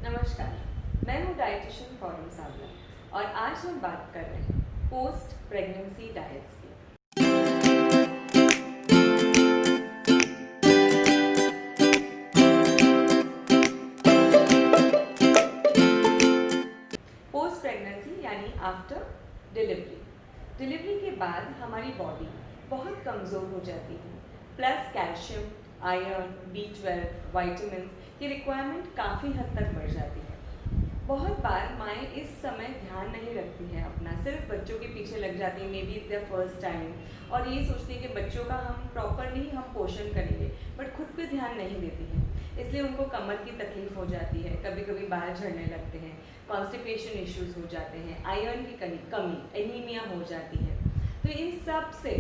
नमस्कार, मैं हूँ डाइटिशियन फॉरम सावला और आज हम बात कर रहे हैं पोस्ट प्रेगनेंसी डाइट्स की। पोस्ट प्रेगनेंसी यानी आफ्टर डिलीवरी। डिलीवरी के बाद हमारी बॉडी बहुत कमज़ोर हो जाती है, plus calcium, iron, B12, vitamin की रिक्वायरमेंट काफ़ी हद तक बढ़ जाती है। बहुत बार माएँ इस समय ध्यान नहीं रखती हैं अपना, सिर्फ बच्चों के पीछे लग जाती हैं, maybe it's their first time, और ये सोचती है कि बच्चों का हम प्रॉपरली हम पोषण करेंगे, बट खुद पे ध्यान नहीं देती हैं। इसलिए उनको कमर की तकलीफ हो जाती है, कभी कभी बाल झड़ने लगते हैं, कॉन्स्टिपेशन इश्यूज हो जाते हैं, आयरन की कमी, एनीमिया हो जाती है। तो इन सब से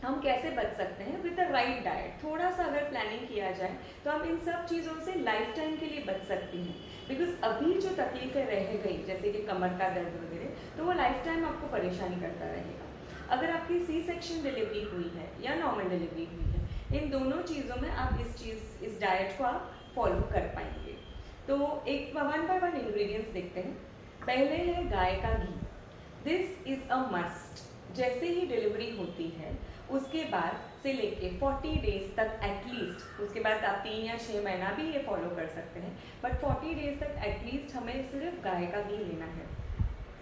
हम कैसे बच सकते हैं विद द राइट डाइट? थोड़ा सा अगर प्लानिंग किया जाए तो हम इन सब चीज़ों से लाइफ टाइम के लिए बच सकती हैं। बिकॉज अभी जो तकलीफें रह गई, जैसे कि कमर का दर्द वगैरह, तो वो लाइफ टाइम आपको परेशान करता रहेगा। अगर आपकी सी सेक्शन डिलीवरी हुई है या नॉर्मल डिलीवरी हुई है, इन दोनों चीज़ों में आप इस डाइट को आप फॉलो कर पाएंगे। तो एक 1 by 1 इंग्रेडिएंट्स देखते हैं। पहले है गाय का घी। This is a must. जैसे ही डिलीवरी होती है उसके बाद से लेके 40 डेज तक एटलीस्ट, उसके बाद आप 3 या 6 महीना भी ये फॉलो कर सकते हैं, बट 40 डेज तक एटलीस्ट हमें सिर्फ गाय का घी लेना है।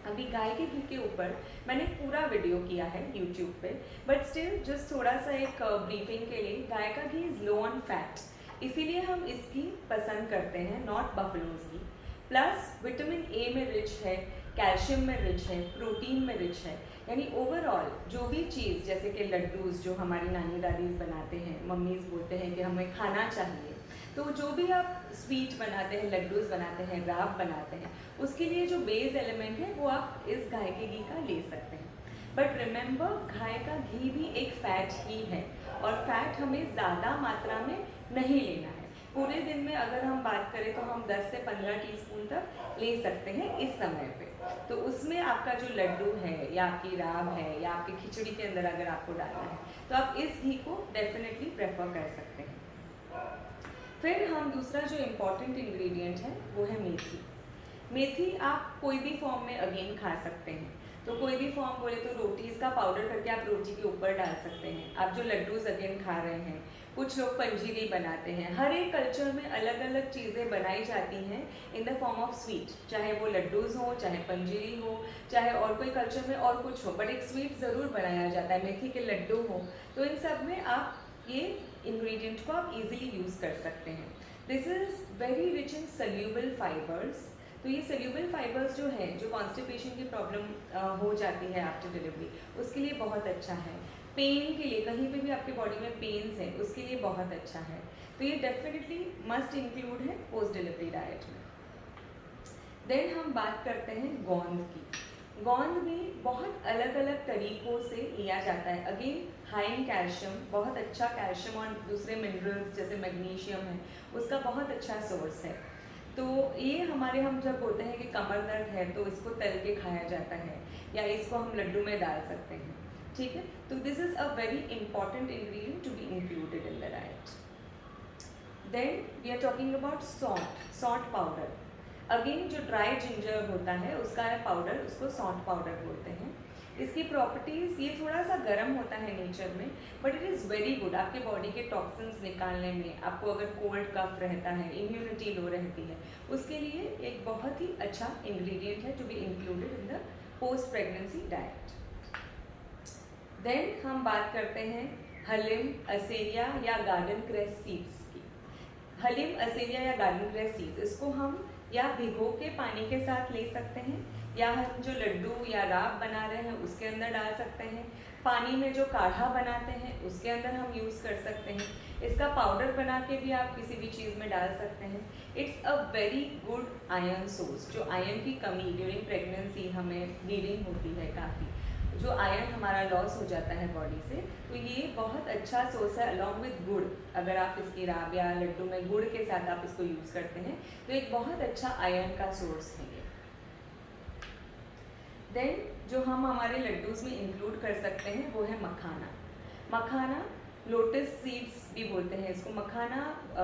अभी गाय के घी के ऊपर मैंने पूरा वीडियो किया है यूट्यूब पे, बट स्टिल जस्ट थोड़ा सा एक ब्रीफिंग के लिए, गाय का घी इज़ लो ऑन फैट, इसीलिए हम इसकी पसंद करते हैं, not buffaloes ghee. Plus vitamin A में रिच है, कैल्शियम में रिच है, प्रोटीन में रिच है, यानी ओवरऑल जो भी चीज़, जैसे कि लड्डूज़ जो हमारी नानी दादीज बनाते हैं, मम्मीज़ बोलते हैं कि हमें खाना चाहिए, तो जो भी आप स्वीट बनाते हैं, लड्डूज़ बनाते हैं, राब बनाते हैं, उसके लिए जो बेस एलिमेंट है वो आप इस गाय के घी का ले सकते हैं। बट रिमेंबर, गाय का घी भी एक फैट ही है, और फैट हमें ज़्यादा मात्रा में नहीं लेना है। पूरे दिन में अगर हम बात करें तो हम 10 से 15 टीस्पून तक ले सकते हैं इस समय पे। तो उसमें आपका जो लड्डू है या आपकी राब है या आपकी खिचड़ी के अंदर अगर आपको डालना है, तो आप इस घी को डेफिनेटली प्रेफर कर सकते हैं। फिर हम दूसरा जो इम्पॉर्टेंट इंग्रेडिएंट है वो है मेथी। मेथी आप कोई भी फॉर्म में अगेन खा सकते हैं। तो कोई भी फॉर्म बोले तो रोटीज़ का पाउडर करके आप रोटी के ऊपर डाल सकते हैं। आप जो लड्डूज अगेन खा रहे हैं, कुछ लोग पंजीरी बनाते हैं, हर एक कल्चर में अलग अलग चीज़ें बनाई जाती हैं in the form of sweet, चाहे वो लड्डूज हो, चाहे पंजीरी हो, चाहे और कोई कल्चर में और कुछ हो, बट एक स्वीट ज़रूर बनाया जाता है, मेथी के लड्डू हो। तो इन सब में आप ये इंग्रेडिएंट को आप इजीली यूज़ कर सकते हैं। This is very rich in soluble fibres. तो ये सल्यूबल फाइबर्स जो है, जो कॉन्स्टिपेशन की प्रॉब्लम हो जाती है आफ्टर डिलीवरी, उसके लिए बहुत अच्छा है। पेन के लिए, कहीं पे भी आपके बॉडी में पेन्स है, उसके लिए बहुत अच्छा है। तो ये डेफिनेटली मस्ट इंक्लूड है पोस्ट डिलीवरी डाइट में। देन हम बात करते हैं गोंद की। गोंद में बहुत अलग अलग तरीक़ों से लिया जाता है। अगेन हाई इन कैल्शियम, बहुत अच्छा कैल्शियम और दूसरे मिनरल्स जैसे मैग्नीशियम है, उसका बहुत अच्छा सोर्स है। तो ये हमारे, हम जब बोलते हैं कि कमर दर्द है तो इसको तल के खाया जाता है, या इसको हम लड्डू में डाल सकते हैं, ठीक है। तो this is a very important ingredient to be included in the diet. Then we are talking about salt powder. Again जो ड्राई जिंजर होता है उसका पाउडर, उसको सॉल्ट पाउडर बोलते हैं। इसकी प्रॉपर्टीज़, ये थोड़ा सा गर्म होता है नेचर में, but it is very good आपके बॉडी के टॉक्सिन्स निकालने में। आपको अगर कोल्ड कफ रहता है, इम्यूनिटी लो रहती है, उसके लिए एक बहुत ही अच्छा इंग्रेडिएंट है to be included in the post pregnancy diet. Then हम बात करते हैं हलीम, असेरिया या गार्डन क्रेस सीड्स की। हलीम, असेरिया या गार्डन क्रेस सीड्स, इसको हम या भिगो के पानी के साथ ले सकते हैं, या हम जो लड्डू या राब बना रहे हैं उसके अंदर डाल सकते हैं। पानी में जो काढ़ा बनाते हैं उसके अंदर हम यूज़ कर सकते हैं। इसका पाउडर बना के भी आप किसी भी चीज़ में डाल सकते हैं। It's a very good iron source. जो आयरन की कमी ड्यूरिंग प्रेगनेंसी, हमें ब्लीडिंग होती है काफ़ी, जो आयरन हमारा लॉस हो जाता है बॉडी से, तो ये बहुत अच्छा सोर्स है। अलॉन्ग विद गुड़, अगर आप इसकी राब या लड्डू में गुड़ के साथ आप इसको यूज़ करते हैं तो एक बहुत अच्छा आयरन का सोर्स है ये। देन जो हम हमारे लड्डूज़ में इंक्लूड कर सकते हैं वो है मखाना। मखाना, लोटस सीड्स भी बोलते हैं इसको, मखाना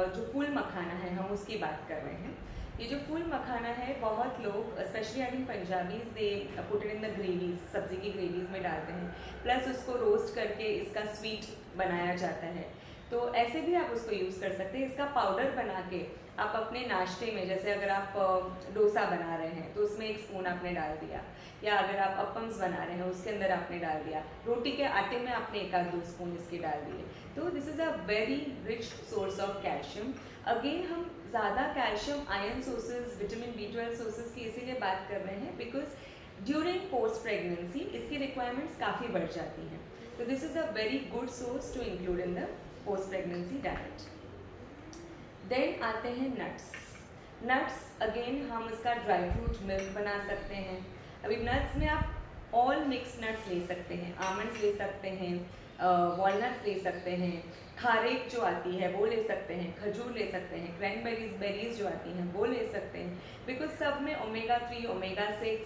जो फूल मखाना है हम उसकी बात कर रहे हैं। ये जो फुल मखाना है बहुत लोग specially I think Punjabis they put it in the gravies, सब्जी की ग्रेवीज में डालते हैं, प्लस उसको रोस्ट करके इसका स्वीट बनाया जाता है। तो ऐसे भी आप उसको यूज़ कर सकते हैं। इसका पाउडर बना के आप अपने नाश्ते में, जैसे अगर आप डोसा बना रहे हैं तो उसमें 1 स्पून आपने डाल दिया, या अगर आप अप्पम्स बना रहे हैं उसके अंदर आपने डाल दिया, रोटी के आटे में आपने 1 आध 2 स्पून इसके डाल दिए। तो this is a very rich source of calcium. Again हम ज़्यादा calcium, iron sources, vitamin B12 sources की इसीलिए बात कर रहे हैं बिकॉज ड्यूरिंग पोस्ट प्रेगनेंसी इसकी रिक्वायरमेंट्स काफ़ी बढ़ जाती हैं। तो this is a very good source to include in the post pregnancy diet. Then आते हैं नट्स। नट्स अगेन हम इसका ड्राई फ्रूट मिल्क बना सकते हैं। अभी नट्स में आप ऑल मिक्स नट्स ले सकते हैं, आमंड्स ले सकते हैं, वॉलनट्स ले सकते हैं, खारेक जो आती है वो ले सकते हैं, खजूर ले सकते हैं, क्रैनबेरीज बेरीज जो आती हैं वो ले सकते हैं, बिकॉज सब में ओमेगा 3, ओमेगा 6,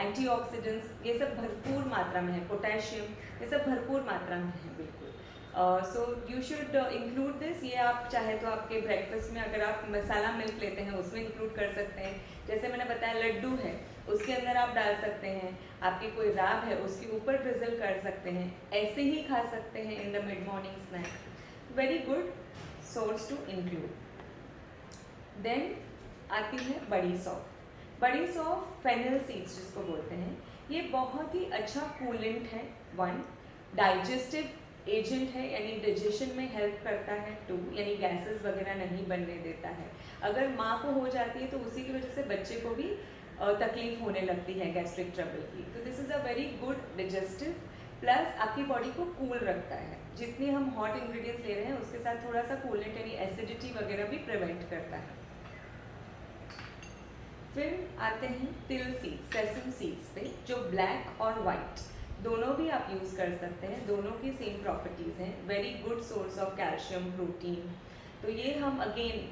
एंटीऑक्सीडेंट्स ये सब भरपूर मात्रा में है, पोटेशियम ये सब भरपूर मात्रा में है बिल्कुल। So you should include this. ये आप चाहे तो आपके ब्रेकफास्ट में अगर आप मसाला मिल्क लेते हैं उसमें इंक्लूड कर सकते हैं। जैसे मैंने बताया लड्डू है उसके अंदर आप डाल सकते हैं, आपकी कोई राब है उसके ऊपर ड्रिजल कर सकते हैं, ऐसे ही खा सकते हैं in the mid morning snack. Very good source to include. Then आती है बड़ी सौंफ। बड़ी सौंफ फेनिल सीड्स जिसको बोलते हैं, ये बहुत ही अच्छा कूलेंट है। 1 डाइजेस्टिव एजेंट है, यानी डाइजेशन में हेल्प करता है। 2 यानी गैसेस वगैरह नहीं बनने देता है। अगर माँ को हो जाती है तो उसी की वजह से बच्चे को भी तकलीफ होने लगती है गैस्ट्रिक ट्रबल की। तो this is a very good digestive, plus आपकी बॉडी को कूल रखता है। जितनी हम हॉट इंग्रेडिएंट्स ले रहे हैं उसके साथ थोड़ा सा कूलेंट यानी एसिडिटी वगैरह भी प्रिवेंट करता है। फिर आते हैं तिल सीड्स, सेसम सीड्स पे, जो ब्लैक और वाइट दोनों भी आप यूज़ कर सकते हैं। दोनों की सेम प्रॉपर्टीज़ हैं, very good source of calcium, protein. तो ये हम again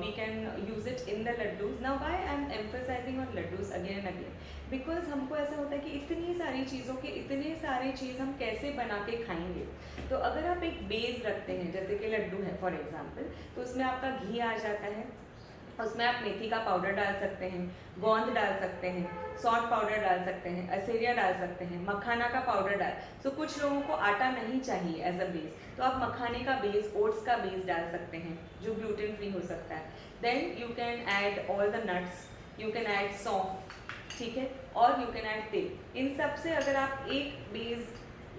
we can use it in the laddoos. Now why I am emphasizing on laddoos again and again, because हमको ऐसा होता है कि इतनी सारी चीज़ों के इतने सारे चीज़ हम कैसे बना के खाएंगे। तो अगर आप एक बेस रखते हैं, जैसे कि लड्डू है फॉर एग्जाम्पल, तो उसमें आपका घी आ जाता है, उसमें आप मेथी का पाउडर डाल सकते हैं, गोंद डाल सकते हैं, सॉल्ट पाउडर डाल सकते हैं, असेरिया डाल सकते हैं, मखाना का पाउडर डाल। तो कुछ लोगों को आटा नहीं चाहिए एज अ बेस, तो आप मखाने का बेस, ओट्स का बेस डाल सकते हैं जो ग्लूटेन फ्री हो सकता है। Then you can add all the nuts, you can add saunf, ठीक है, और यू कैन ऐड तिल। इन सब से अगर आप एक बेस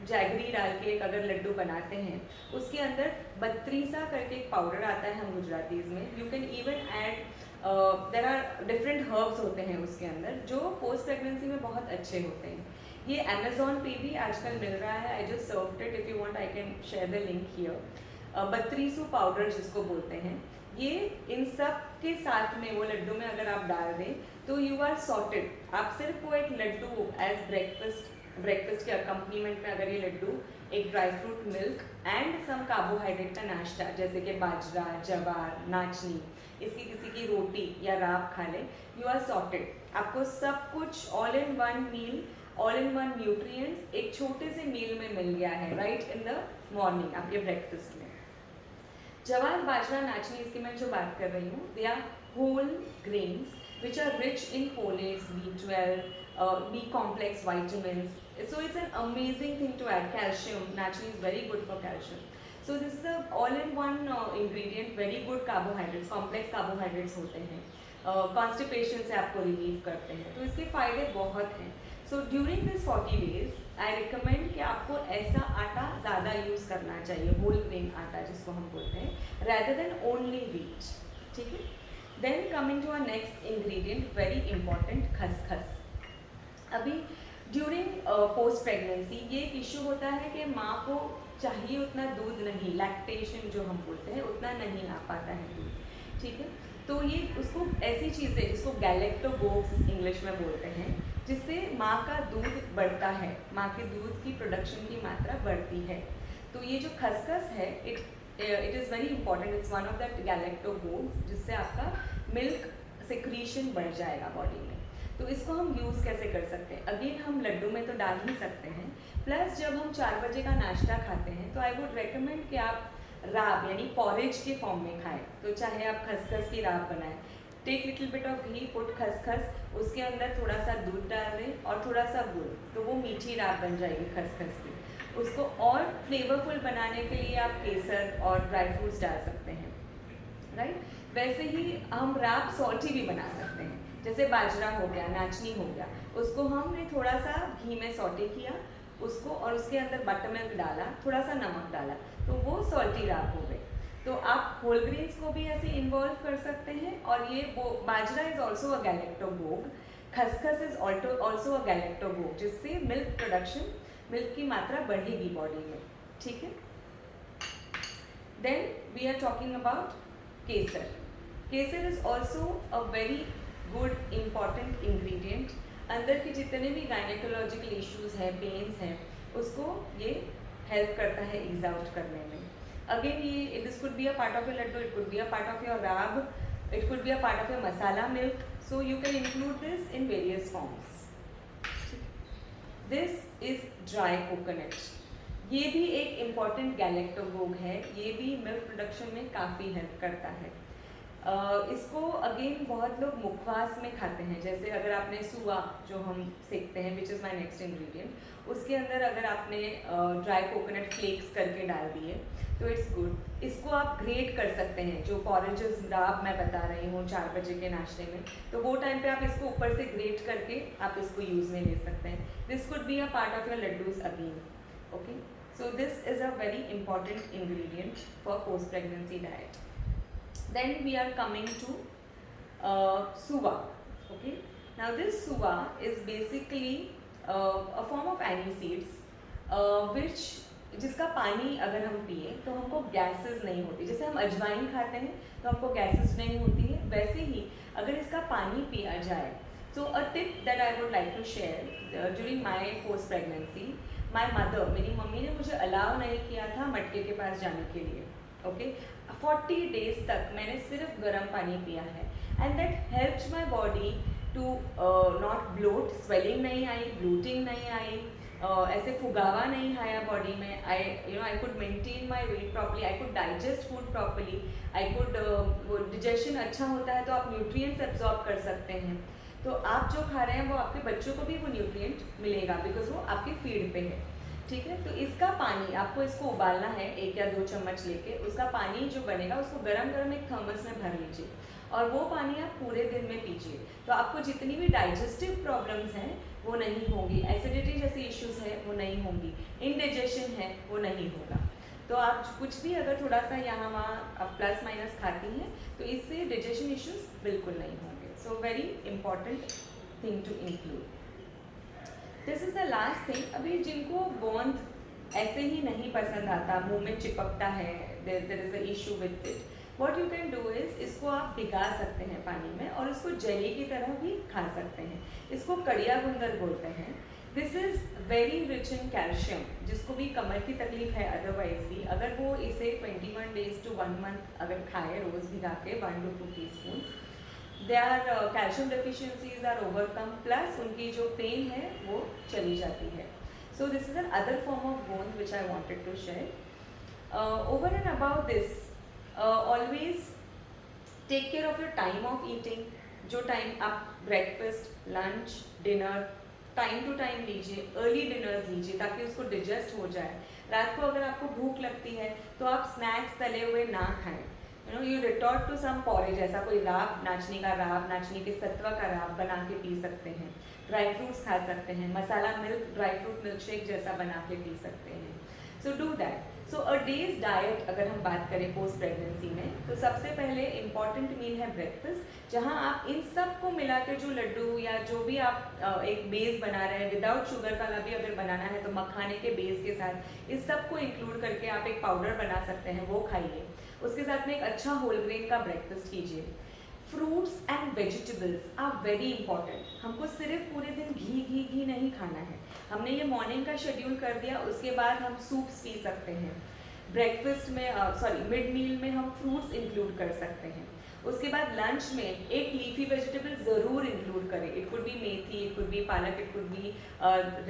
जैगरी डाल के एक अगर लड्डू बनाते हैं, उसके अंदर बत्रीसा करके एक पाउडर आता है हम गुजरातीज में, you can even add, there are different herbs होते हैं उसके अंदर जो पोस्ट प्रेगनेंसी में बहुत अच्छे होते हैं। ये अमेजोन पे भी आजकल मिल रहा है, I just served it, if you want I can share the link here. Batrisu powder जिसको बोलते हैं, ये इन सब के साथ में वो लड्डू में अगर आप डाल दें तो यू आर सॉर्टेड। आप सिर्फ वो एक लड्डू एज ब्रेकफास्ट के अकम्पनीमेंट में अगर ये लड्डू, एक dry fruit milk and some carbohydrate का नाश्ता जैसे कि बाजरा, जवार, नाचनी, इसकी किसी की रोटी या राब खा लें, यू आर सॉर्टेड। आपको सब कुछ all in one meal, all in one nutrients एक छोटे से मील में मिल गया है राइट इन द मॉर्निंग आपके ब्रेकफास्ट में। जवार, बाजरा, नाचनी, इसकी मैं जो बात कर रही हूँ, they are whole grains which are rich in folates, B12, B complex vitamins. So it's an amazing thing to add. Calcium naturally is very good for calcium. So this is a all-in-one ingredient, very good carbohydrates, complex carbohydrates होते हैं, constipation से आपको relieve करते हैं, तो इसके फायदे बहुत हैं। So during this 40 days, I recommend कि आपको ऐसा आटा ज़्यादा यूज़ करना चाहिए, whole grain आटा जिसको हम बोलते हैं, rather than only wheat, ठीक है। Then coming to our next ingredient, very important, खसखस। अभी ड्यूरिंग पोस्ट प्रेगनेंसी ये एक इशू होता है कि माँ को चाहिए उतना दूध नहीं, लैक्टेशन जो हम बोलते हैं उतना नहीं आ पाता है दूध, ठीक है। तो ये उसको ऐसी चीज़ें जिसको गैलेक्टोगोग्स इंग्लिश में बोलते हैं, जिससे माँ का दूध बढ़ता है, माँ के दूध की प्रोडक्शन की मात्रा बढ़ती है। तो ये जो खसखस है, it is very important, it's one of that galactagogues, जिससे आपका मिल्क सिक्रीशन बढ़ जाएगा बॉडी में। तो इसको हम यूज़ कैसे कर सकते हैं? अगेन हम लड्डू में तो डाल ही सकते हैं, प्लस जब हम 4 बजे का नाश्ता खाते हैं तो आई वुड रेकमेंड कि आप राब यानी पॉरेज के फॉर्म में खाएं। तो चाहे आप खसखस की राब बनाएं, take little bit of ghee, put khaskhas, उसके अंदर थोड़ा सा दूध डाल दें और थोड़ा सा गुड़, तो वो मीठी राब बन जाएगी खसखस की। उसको और फ्लेवरफुल बनाने के लिए आप केसर और ड्राई फ्रूट्स डाल सकते हैं, राइट। वैसे ही हम राब सॉल्टी भी बना सकते हैं, जैसे बाजरा हो गया, नाचनी हो गया, उसको हमने थोड़ा सा घी में सॉटे किया उसको, और उसके अंदर बटर मिल्क डाला, थोड़ा सा नमक डाला, तो वो सॉल्टी राब हो गई। तो आप होल ग्रेन्स को भी ऐसे इन्वॉल्व कर सकते हैं। और ये बाजरा इज ऑल्सो अ गैलेक्टोगोग, खसखस इज ऑल्सो अ गैलेक्टोगोग, जिससे मिल्क प्रोडक्शन, मिल्क की मात्रा बढ़ेगी बॉडी में, ठीक है। Then we are talking about kesar. Kesar is also a very good important ingredient. अंदर के जितने भी गायनेकोलॉजिकल इश्यूज हैं, पेन्स हैं, उसको ये हेल्प करता है ईज आउट करने में। अगेन ये this could be a part of your laddoo, it could be a part of your raab, it could be a part of your masala milk, so you can include this in various forms. This is dry coconut. ये भी एक important गैलेक्टोगोग है, ये भी milk production में काफ़ी help करता है। इसको अगेन बहुत लोग मुखवास में खाते हैं, जैसे अगर आपने सुआ जो हम सेकते हैं, which is my next ingredient, उसके अंदर अगर आपने ड्राई कोकोनट फ्लेक्स करके डाल दिए तो इट्स गुड। इसको आप ग्रेट कर सकते हैं, जो पॉरेजेस राब मैं बता रही हूँ 4 बजे के नाश्ते में, तो वो टाइम पे आप इसको ऊपर से ग्रेट करके आप इसको यूज़ में ले सकते हैं। This could be a part of your laddoos again, okay. So this is a very important ingredient for post pregnancy diet. Then we are coming to suva, okay. Now this suva is basically a form of aniseeds which, जिसका पानी अगर हम पिए तो हमको gases नहीं होती। जैसे हम अजवाइन खाते हैं तो हमको गैसेस नहीं होती है, वैसे ही अगर इसका पानी पिया जाए। So a tip that I would like to share, during my post pregnancy, my mother, मेरी मम्मी ने मुझे अलाउ नहीं किया था मटके के पास जाने के लिए, ओके। 40 डेज तक मैंने सिर्फ गर्म पानी पिया है, and that helps my body to not bloat, swelling नहीं आई, ब्लोटिंग नहीं आई, ऐसे फुगावा नहीं आया बॉडी में। I could maintain my weight properly, I could digest food properly, I could, वो डिजेशन अच्छा होता है तो आप न्यूट्रिएंट्स एब्जॉर्ब कर सकते हैं। तो आप जो खा रहे हैं वो आपके बच्चों को भी वो न्यूट्रिएंट मिलेगा, बिकॉज वो आपकी फीड पे है, ठीक है। तो इसका पानी आपको इसको उबालना है 1 या 2 चम्मच लेके, उसका पानी जो बनेगा उसको गरम गरम एक थर्मस में भर लीजिए, और वो पानी आप पूरे दिन में पीजिए। तो आपको जितनी भी डाइजेस्टिव प्रॉब्लम्स हैं वो नहीं होंगी, एसिडिटी जैसी इश्यूज है वो नहीं होंगी, इनडाइजेशन है वो नहीं होगा। तो आप कुछ भी अगर थोड़ा सा यहाँ वहाँ प्लस माइनस खाती हैं तो इससे डाइजेशन इश्यूज बिल्कुल नहीं होंगे। So very important thing to include. This is the last thing. अभी जिनको गोंद ऐसे ही नहीं पसंद आता, मुंह में चिपकता है, there is a issue with it, what you can do is, इसको आप भिगा सकते हैं पानी में और इसको जेली की तरह भी खा सकते हैं। इसको कड़िया गुंदर बोलते हैं। This is very rich in calcium. जिसको भी कमर की तकलीफ है अदरवाइज भी, अगर वो इसे 21 डेज टू 1 मंथ अगर खाए रोज़ भिगा के 1 to 2 teaspoon, their calcium deficiencies are overcome, plus उनकी जो पेन है वो चली जाती है। So this is another form of bone which I wanted to share. Over and above this, always take care of your time of eating. जो time आप breakfast, lunch, dinner time to time लीजिए, early dinners लीजिए ताकि उसको digest हो जाए। रात को अगर आपको भूख लगती है तो आप स्नैक्स तले हुए ना खाएं। You resort to some porridge, ऐसा कोई राब, नाचनी का राब, नाचनी के सत्वा का राब बना के पी सकते हैं। ड्राई फ्रूट्स खा सकते हैं, masala milk, dry fruit milk shake जैसा बना के पी सकते हैं। So do that. So a day's diet अगर हम बात करें पोस्ट प्रेगनेंसी में, तो सबसे पहले इम्पॉर्टेंट मील है ब्रेकफास्ट, जहाँ आप इन सब को मिला के जो लड्डू या जो भी आप एक बेस बना रहे हैं, विदाउट शुगर वाला भी अगर बनाना है तो मखाने के बेस के साथ इस सब को इंक्लूड करके आप एक पाउडर बना सकते हैं, वो खाइए। उसके साथ में एक अच्छा होल ग्रेन का ब्रेकफास्ट कीजिए। Fruits and vegetables are very important. हमको सिर्फ पूरे दिन घी नहीं खाना है। हमने ये मॉर्निंग का शेड्यूल कर दिया, उसके बाद हम सूप्स पी सकते हैं। ब्रेकफास्ट में मिड मील में हम फ्रूट्स इंक्लूड कर सकते हैं। उसके बाद लंच में एक लीफी वेजिटेबल ज़रूर इंक्लूड करें. It could B methi, it could B पालक, इट कुड बी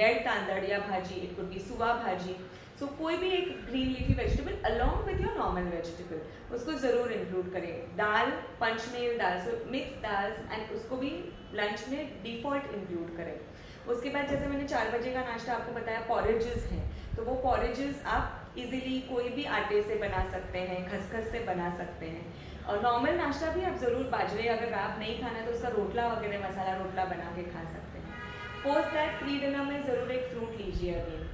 रेड तांदड़ या भाजी, इट कुड बी सुवा भाजी. सो कोई भी एक green leafy vegetable along with your normal vegetable, उसको ज़रूर इंक्लूड करें. दाल, पंचमेल दाल, सो मिक्स दाल्स, एंड उसको भी लंच में डिफ़ॉल्ट इंक्लूड करें. उसके बाद जैसे मैंने 4 बजे का नाश्ता आपको बताया, पॉरेजेस हैं, तो वो पॉरेजेस आप इजीली कोई भी आटे से बना सकते हैं, खसखस से बना सकते हैं. और नॉर्मल नाश्ता भी आप ज़रूर बाजरे, अगर आप नहीं खाना है तो उसका रोटला वगैरह मसाला रोटला बना के खा सकते हैं. पोस्ट दैट प्री डिनर में ज़रूर एक फ्रूट लीजिए again,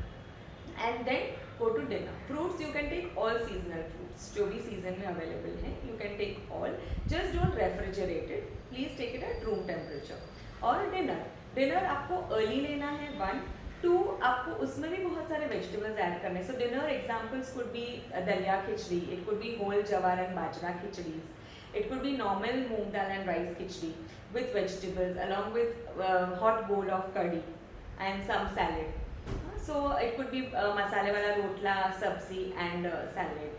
and then go to dinner. Fruits you can take all seasonal fruits, जो भी सीजन में अवेलेबल हैं you can take all. Just don't refrigerate it, please take it at room temperature. और dinner आपको early लेना है. 1, 2 आपको उसमें भी बहुत सारे वेजिटेबल्स ऐड करने. So dinner examples could be daliya khichdi, it could be whole jowar and bajra khichdis, it could be normal moong dal and rice khichdi with vegetables along with hot bowl of curry and some salad. So it could be masale wala rotla, sabzi and salad.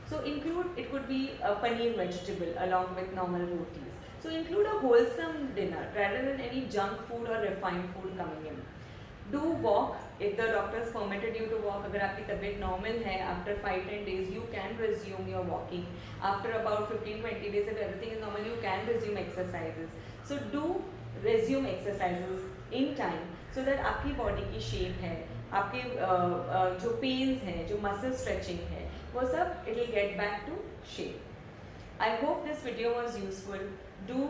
So include, it could be a paneer vegetable along with normal rotis. So include a wholesome dinner rather than any junk food or refined food coming in. Do walk if the doctors permitted you to walk. अगर आपकी तबीयत normal है, after 5-10 days you can resume your walking. After about 15-20 days if everything is normal you can resume exercises. So do resume exercises in time so that आपकी body की shape है, आपके जो pens हैं, जो मसल स्ट्रेचिंग है, वो सब it will get back to shape. I hope this video was useful. Do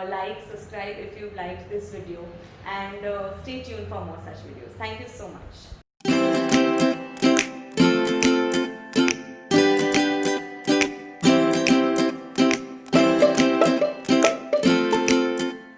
like, subscribe if you liked this video, and stay tuned for more such videos. Thank you so much.